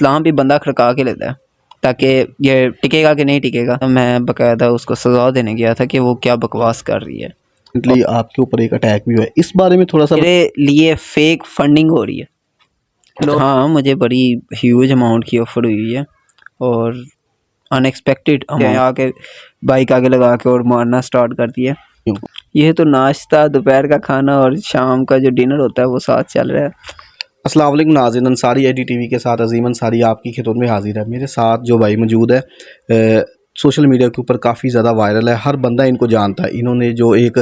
इस्लाम भी बंदा खड़का के लेता है ताकि ये टिकेगा कि नहीं टिकेगा। तो मैं बाकायदा उसको सजा देने गया था कि वो क्या बकवास कर रही है। आपके ऊपर एक अटैक भी हुआ है, इस बारे में थोड़ा सा। मेरे लिए फेक फंडिंग हो रही है। हाँ, मुझे बड़ी ह्यूज अमाउंट की ऑफर हुई है और अनएक्सपेक्टेड अमाउंट आके बाइक आगे लगा के और मारना स्टार्ट कर दिया। ये तो नाश्ता, दोपहर का खाना और शाम का जो डिनर होता है वो साथ चल रहा है। अस्सलाम वालेकुम नाज़रीन, अंसारी एडी टीवी के साथ अजीम अंसारी आपकी खिदमत में हाजिर है। मेरे साथ जो भाई मौजूद है, सोशल मीडिया के ऊपर काफ़ी ज़्यादा वायरल है, हर बंदा इनको जानता है। इन्होंने जो एक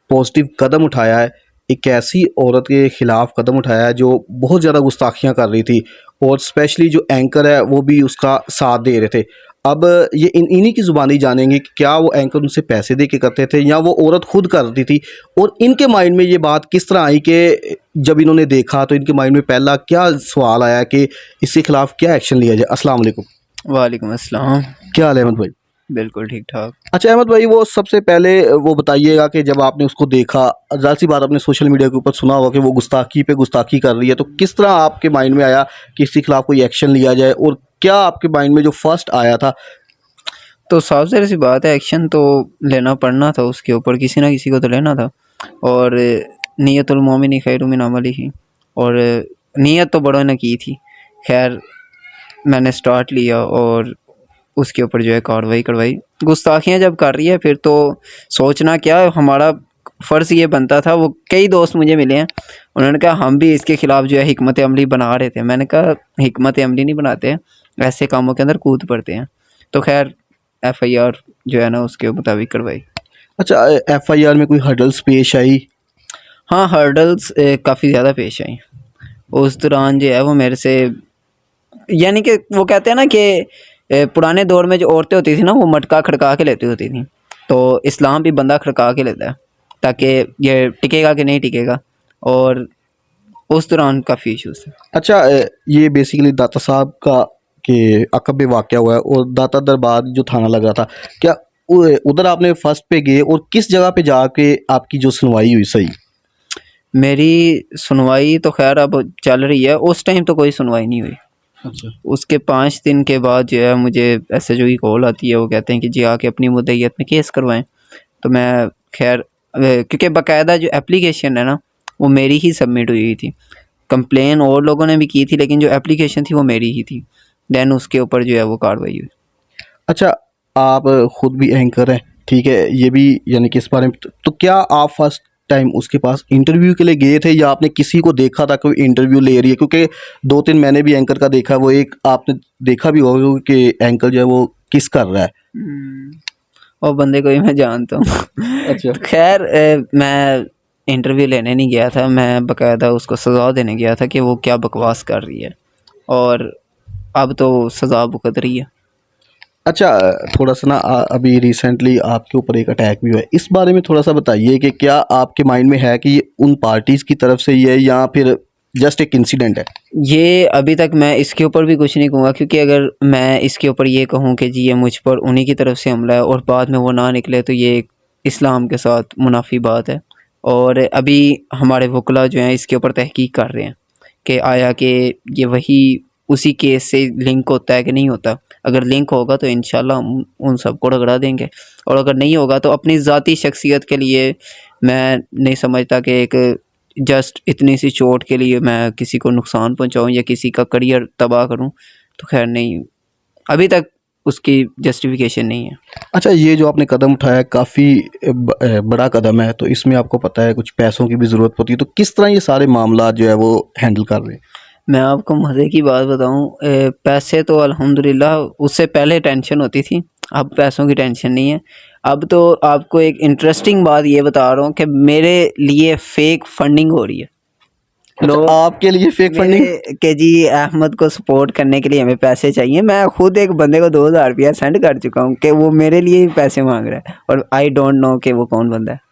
पॉजिटिव कदम उठाया है, एक ऐसी औरत के ख़िलाफ़ कदम उठाया है जो बहुत ज़्यादा गुस्ताखियाँ कर रही थी और स्पेशली जो एंकर है वो भी उसका साथ दे रहे थे। अब ये इन्हीं की ज़ुबानी जानेंगे कि क्या वो एंकर उनसे पैसे दे के करते थे या वो औरत खुद करती थी, और इनके माइंड में ये बात किस तरह आई कि जब इन्होंने देखा तो इनके माइंड में पहला क्या सवाल आया कि इसके खिलाफ क्या एक्शन लिया जाए। अस्सलाम वालेकुम। वालेकुम अस्सलाम। क्या हाल है अहमद भाई? बिल्कुल ठीक ठाक। अच्छा अहमद भाई, वो सबसे पहले वो बताइएगा कि जब आपने उसको देखा, ज़ाहिर सी बात आपने सोशल मीडिया के ऊपर सुना होगा कि वो गुस्ताखी पे गुस्ताखी कर रही है, तो किस तरह आपके माइंड में आया कि इसके खिलाफ कोई एक्शन लिया जाए, और क्या आपके माइंड में जो फर्स्ट आया था? तो साफ ज़ाहिर सी बात है, एक्शन तो लेना पड़ना था उसके ऊपर, किसी ना किसी को तो लेना था। और नियतुल मोमिन खैरुम मिन अमलिही, और नियत तो बड़ों ने की थी। खैर मैंने स्टार्ट लिया और उसके ऊपर जो है कार्रवाई करवाई। गुस्ताखियाँ जब कर रही है फिर तो सोचना क्या, हमारा फ़र्ज़ ये बनता था। वो कई दोस्त मुझे मिले हैं, उन्होंने कहा हम भी इसके ख़िलाफ़ जो है हिकमत अमली बना रहे थे। मैंने कहा हिकमत अमली नहीं बनाते हैं, ऐसे कामों के अंदर कूद पड़ते हैं। तो खैर FIR जो है ना उसके मुताबिक करवाई। अच्छा, FIR में कोई हर्डल्स पेश आई? हाँ, हर्डल्स काफ़ी ज़्यादा पेश आई। उस दौरान जो है वो मेरे से, यानी कि वो कहते हैं ना कि पुराने दौर में जो औरतें होती थी ना, वो मटका खड़का के लेती होती थी। तो इस्लाम भी बंदा खड़का के लेता है ताकि ये टिकेगा कि नहीं टिकेगा, और उस दौरान काफ़ी इश्यूज़ थे। अच्छा, ये बेसिकली दाता साहब का के अकब में वाक़या हुआ है और दाता दरबार जो थाना लग रहा था, क्या उधर आपने फर्स्ट पे गए और किस जगह पे जाके आपकी जो सुनवाई हुई सही? मेरी सुनवाई तो खैर अब चल रही है, उस टाइम तो कोई सुनवाई नहीं हुई। अच्छा। उसके 5 दिन के बाद जो है मुझे SHO की कॉल आती है, वो कहते हैं कि जी आके अपनी मुद्दईयत में केस करवाएं। तो मैं खैर क्योंकि बाकायदा जो एप्लीकेशन है ना वो मेरी ही सबमिट हुई थी। कंप्लेन और लोगों ने भी की थी, लेकिन जो एप्लीकेशन थी वो मेरी ही थी। देन उसके ऊपर जो है वो कार्रवाई हुई। अच्छा, आप खुद भी एंकर हैं, ठीक है, ये भी यानी कि इस बारे में तो क्या आप फर्स्ट टाइम उसके पास इंटरव्यू के लिए गए थे या आपने किसी को देखा था कोई इंटरव्यू ले रही है? क्योंकि 2-3 मैंने भी एंकर का देखा, वो एक आपने देखा भी होगा कि एंकर जो है वो किस कर रहा है। और बंदे को ही मैं जानता हूँ। अच्छा। तो खैर मैं इंटरव्यू लेने नहीं गया था, मैं बाकायदा उसको सज़ा देने गया था कि वो क्या बकवास कर रही है, और अब तो सज़ा भुगत रही है। अच्छा, थोड़ा सा ना अभी रिसेंटली आपके ऊपर एक अटैक भी हुआ है, इस बारे में थोड़ा सा बताइए कि क्या आपके माइंड में है कि ये उन पार्टीज़ की तरफ से ही है या फिर जस्ट एक इंसिडेंट है? ये अभी तक मैं इसके ऊपर भी कुछ नहीं कहूँगा, क्योंकि अगर मैं इसके ऊपर ये कहूँ कि जी ये मुझ पर उन्हीं की तरफ से हमला है और बाद में वो ना निकले, तो ये इस्लाम के साथ मुनाफी बात है। और अभी हमारे वकला जो हैं इसके ऊपर तहकीक कर रहे हैं कि आया कि ये वही उसी केस से लिंक होता है कि नहीं होता। अगर लिंक होगा तो इंशाल्लाह हम उन सबको रगड़ा देंगे, और अगर नहीं होगा तो अपनी ज़ाती शख्सियत के लिए मैं नहीं समझता कि एक जस्ट इतनी सी चोट के लिए मैं किसी को नुकसान पहुंचाऊं या किसी का करियर तबाह करूं। तो खैर नहीं, अभी तक उसकी जस्टिफिकेशन नहीं है। अच्छा, ये जो आपने कदम उठाया काफ़ी बड़ा कदम है, तो इसमें आपको पता है कुछ पैसों की भी ज़रूरत होती है, तो किस तरह ये सारे मामला जो है वो हैंडल कर रहे हैं? मैं आपको मज़े की बात बताऊं, पैसे तो अल्हम्दुलिल्लाह उससे पहले टेंशन होती थी, अब पैसों की टेंशन नहीं है। अब तो आपको एक इंटरेस्टिंग बात ये बता रहा हूँ कि मेरे लिए फ़ेक फंडिंग हो रही है। अच्छा, आपके लिए फेक फंडिंग? के जी अहमद को सपोर्ट करने के लिए हमें पैसे चाहिए। मैं खुद एक बंदे को 2000 रुपया सेंड कर चुका हूँ कि वो मेरे लिए ही पैसे मांग रहा है, और आई डोंट नो कि वो कौन बंदा है।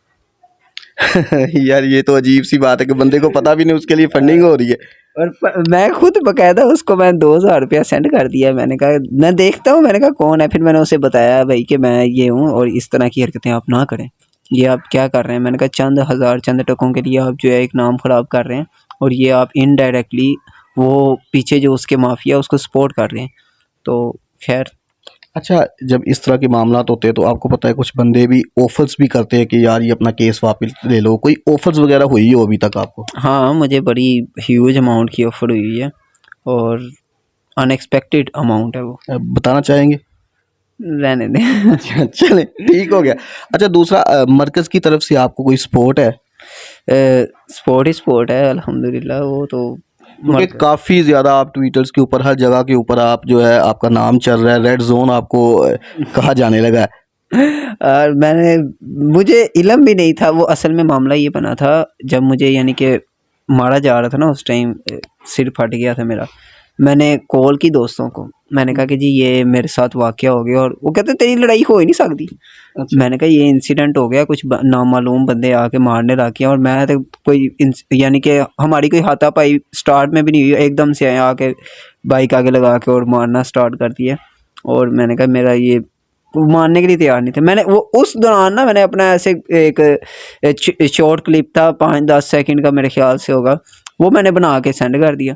यार ये तो अजीब सी बात है कि बंदे को पता भी नहीं उसके लिए फंडिंग हो रही है। और मैं खुद बकायदा उसको मैं 2000 रुपया सेंड कर दिया। मैंने कहा मैं देखता हूँ, मैंने कहा कौन है। फिर मैंने उसे बताया भाई कि मैं ये हूँ और इस तरह की हरकतें आप ना करें, ये आप क्या कर रहे हैं। मैंने कहा चंद हज़ार चंद टकों के लिए आप जो है एक नाम ख़राब कर रहे हैं, और ये आप इनडायरेक्टली वो पीछे जो उसके माफिया उसको सपोर्ट कर रहे हैं। तो खैर अच्छा, जब इस तरह के मामलात होते हैं तो आपको पता है कुछ बंदे भी ऑफर्स भी करते हैं कि यार ये अपना केस वापस ले लो, कोई ऑफर्स वगैरह हुई हो अभी तक आपको? हाँ, मुझे बड़ी ह्यूज अमाउंट की ऑफ़र हुई है और अनएक्सपेक्टेड अमाउंट है वो। बताना चाहेंगे? रहने दें। अच्छा, चलें ठीक हो गया। अच्छा, दूसरा मरकज़ की तरफ से आपको कोई सपोर्ट है? स्पोर्ट ही स्पोर्ट है अल्हम्दुलिल्लाह, वो तो क्योंकि मर्क काफ़ी ज़्यादा आप ट्विटर्स के ऊपर हर जगह के ऊपर आप जो है आपका नाम चल रहा है, रेड ज़ोन आपको कहा जाने लगा है। और मुझे इल्म भी नहीं था। वो असल में मामला ये बना था जब मुझे यानी कि मारा जा रहा था ना, उस टाइम सिर फट गया था मेरा। मैंने कॉल की दोस्तों को, मैंने कहा कि जी ये मेरे साथ वाक़या हो गया, और वो कहते तेरी लड़ाई हो ही नहीं सकती। अच्छा। मैंने कहा ये इंसिडेंट हो गया, कुछ नामालूम बंदे आके मारने लग गए, और मैं तो कोई यानी कि हमारी कोई हाथापाई स्टार्ट में भी नहीं हुई, एकदम से आए आके बाइक आगे लगा के और मारना स्टार्ट कर दिया। और मैंने कहा मेरा ये, वो मानने के लिए तैयार नहीं थे। मैंने वो उस दौरान ना मैंने अपना ऐसे एक शॉर्ट क्लिप था 5-10 सेकंड का मेरे ख्याल से होगा, वो मैंने बना के सेंड कर दिया,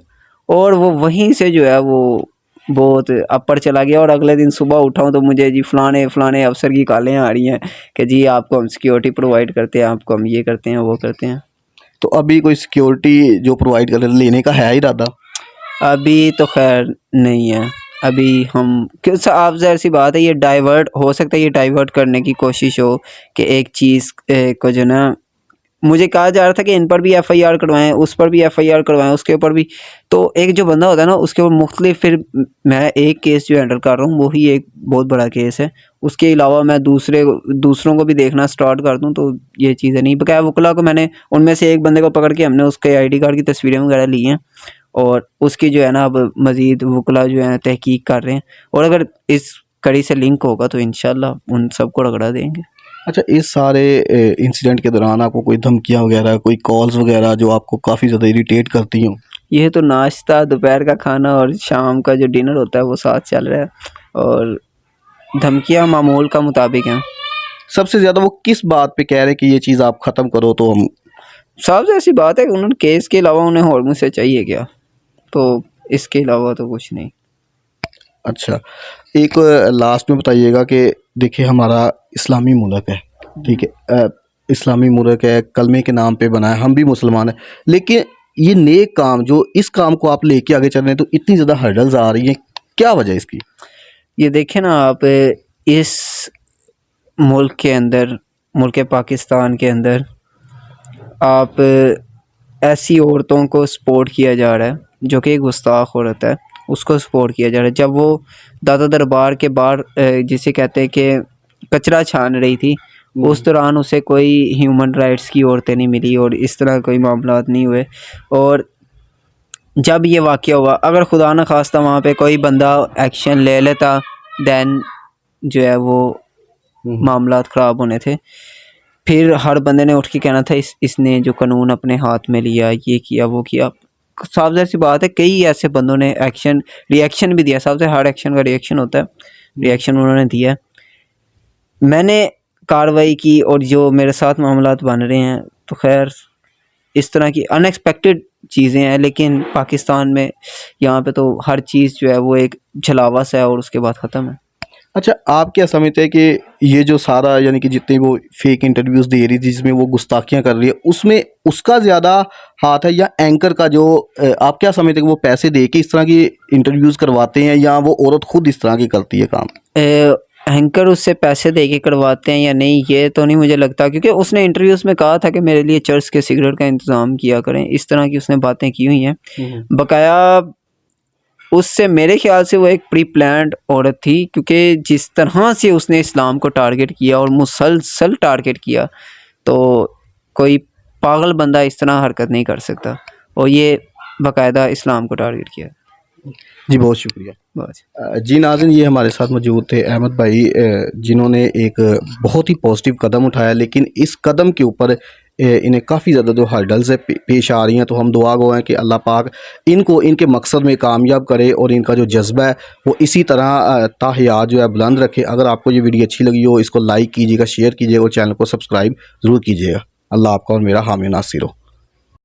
और वो वहीं से जो है वो बहुत अपर चला गया। और अगले दिन सुबह उठा हूँ तो मुझे जी फलाने फलाने अफसर की कॉलें आ रही हैं कि जी आपको हम सिक्योरिटी प्रोवाइड करते हैं, आपको हम ये करते हैं वो करते हैं। तो अभी कोई सिक्योरिटी जो प्रोवाइड कर लेने का है इरादा? अभी तो खैर नहीं है। अभी हम क्यों आप ज़ाहिर सी बात है, ये डाइवर्ट हो सकता है, ये डाइवर्ट करने की कोशिश हो कि एक चीज़ को जो ना, मुझे कहा जा रहा था कि इन पर भी एफआईआर करवाएं, उस पर भी एफआईआर करवाएं, उसके ऊपर भी। तो एक जो बंदा होता है ना उसके ऊपर मुख्तलिफ, फिर मैं एक केस जो हैंडल कर रहा हूँ वही एक बहुत बड़ा केस है, उसके अलावा मैं दूसरों को भी देखना स्टार्ट कर दूँ तो ये चीज़ें नहीं। बकाया वकला को मैंने, उनमें से एक बंदे को पकड़ के हमने उसके आईडी कार्ड की तस्वीरें वगैरह ली हैं, और उसकी जो है ना अब मज़ीद वकला जो है तहकीक कर रहे हैं, और अगर इस कड़ी से लिंक होगा तो इंशाल्लाह उन सबको रगड़ा देंगे। अच्छा, इस सारे इंसिडेंट के दौरान आपको कोई धमकियाँ वगैरह, कोई कॉल्स वगैरह जो आपको काफ़ी ज़्यादा इरिटेट करती हों? ये तो नाश्ता, दोपहर का खाना और शाम का जो डिनर होता है वो साथ चल रहा है, और धमकियाँ मामूल का मुताबिक हैं। सबसे ज़्यादा वो किस बात पे कह रहे हैं कि ये चीज़ आप ख़त्म करो तो हम? साहब ऐसी बात है कि उन्होंने केस के अलावा उन्हें और मुझसे चाहिए क्या, तो इसके अलावा तो कुछ नहीं। अच्छा, एक लास्ट में बताइएगा कि देखिए हमारा इस्लामी मुल्क है, ठीक है, इस्लामी मुल्क है, कलमे के नाम पे बना है, हम भी मुसलमान हैं, लेकिन ये नेक काम, जो इस काम को आप लेके आगे चल रहे हैं तो इतनी ज़्यादा हर्डल्स आ रही हैं, क्या वजह है इसकी? ये देखें ना आप, इस मुल्क के अंदर, मुल्क पाकिस्तान के अंदर आप ऐसी औरतों को सपोर्ट किया जा रहा है जो कि गुस्ताख औरत है, उसको सपोर्ट किया जा रहा है। जब वो दादा दरबार के बाहर जिसे कहते हैं कि कचरा छान रही थी, उस दौरान उसे कोई ह्यूमन राइट्स की औरतें नहीं मिली और इस तरह कोई मामलात नहीं हुए। और जब ये वाक़या हुआ, अगर खुदा न खास्ता वहाँ पे कोई बंदा एक्शन ले लेता, दैन जो है वो मामलात ख़राब होने थे। फिर हर बंदे ने उठ के कहना था इसने जो कानून अपने हाथ में लिया, ये किया वो किया। साफ ज़ाहिर सी बात है, कई ऐसे बंदों ने रिएक्शन भी दिया। सबसे हर एक्शन का रिएक्शन होता है, रिएक्शन उन्होंने दिया। मैंने कार्रवाई की और जो मेरे साथ मामलात बन रहे हैं, तो खैर इस तरह की अनएक्सपेक्टेड चीज़ें हैं, लेकिन पाकिस्तान में यहाँ पे तो हर चीज़ जो है वो एक छलावा सा है और उसके बाद ख़त्म है। अच्छा, आप क्या समझते हैं कि ये जो सारा यानी कि जितने वो फेक इंटरव्यूज़ दे रही थी जिसमें वो गुस्ताखियाँ कर रही है, उसमें उसका ज़्यादा हाथ है या एंकर का? जो आप क्या समझते हैं कि वो पैसे दे के इस तरह की इंटरव्यूज़ करवाते हैं या वो औरत खुद इस तरह की करती है काम? एंकर उससे पैसे दे के करवाते हैं या नहीं, ये तो नहीं मुझे लगता, क्योंकि उसने इंटरव्यूज़ में कहा था कि मेरे लिए चर्च के सिगरेट का इंतज़ाम किया करें, इस तरह की उसने बातें की हुई हैं। बकाया उससे मेरे ख्याल से वो एक प्री प्लान्ड औरत थी, क्योंकि जिस तरह से उसने इस्लाम को टारगेट किया और मुसलसल टारगेट किया, तो कोई पागल बंदा इस तरह हरकत नहीं कर सकता, और ये बाकायदा इस्लाम को टारगेट किया। जी, बहुत शुक्रिया। बस। जी नाज़रीन, ये हमारे साथ मौजूद थे अहमद भाई, जिन्होंने एक बहुत ही पॉजिटिव कदम उठाया, लेकिन इस कदम के ऊपर इन्हें काफ़ी ज़्यादा जो हर्डल्स है पेश आ रही हैं। तो हम दुआ गो हैं कि अल्लाह पाक इनको इनके मकसद में कामयाब करे और इनका जो जज्बा है वो इसी तरह ताहयात जो है बुलंद रखे। अगर आपको ये वीडियो अच्छी लगी हो, इसको लाइक कीजिएगा, शेयर कीजिएगा और चैनल को सब्सक्राइब ज़रूर कीजिएगा। अल्लाह आपका और मेरा हामी नासिर हो।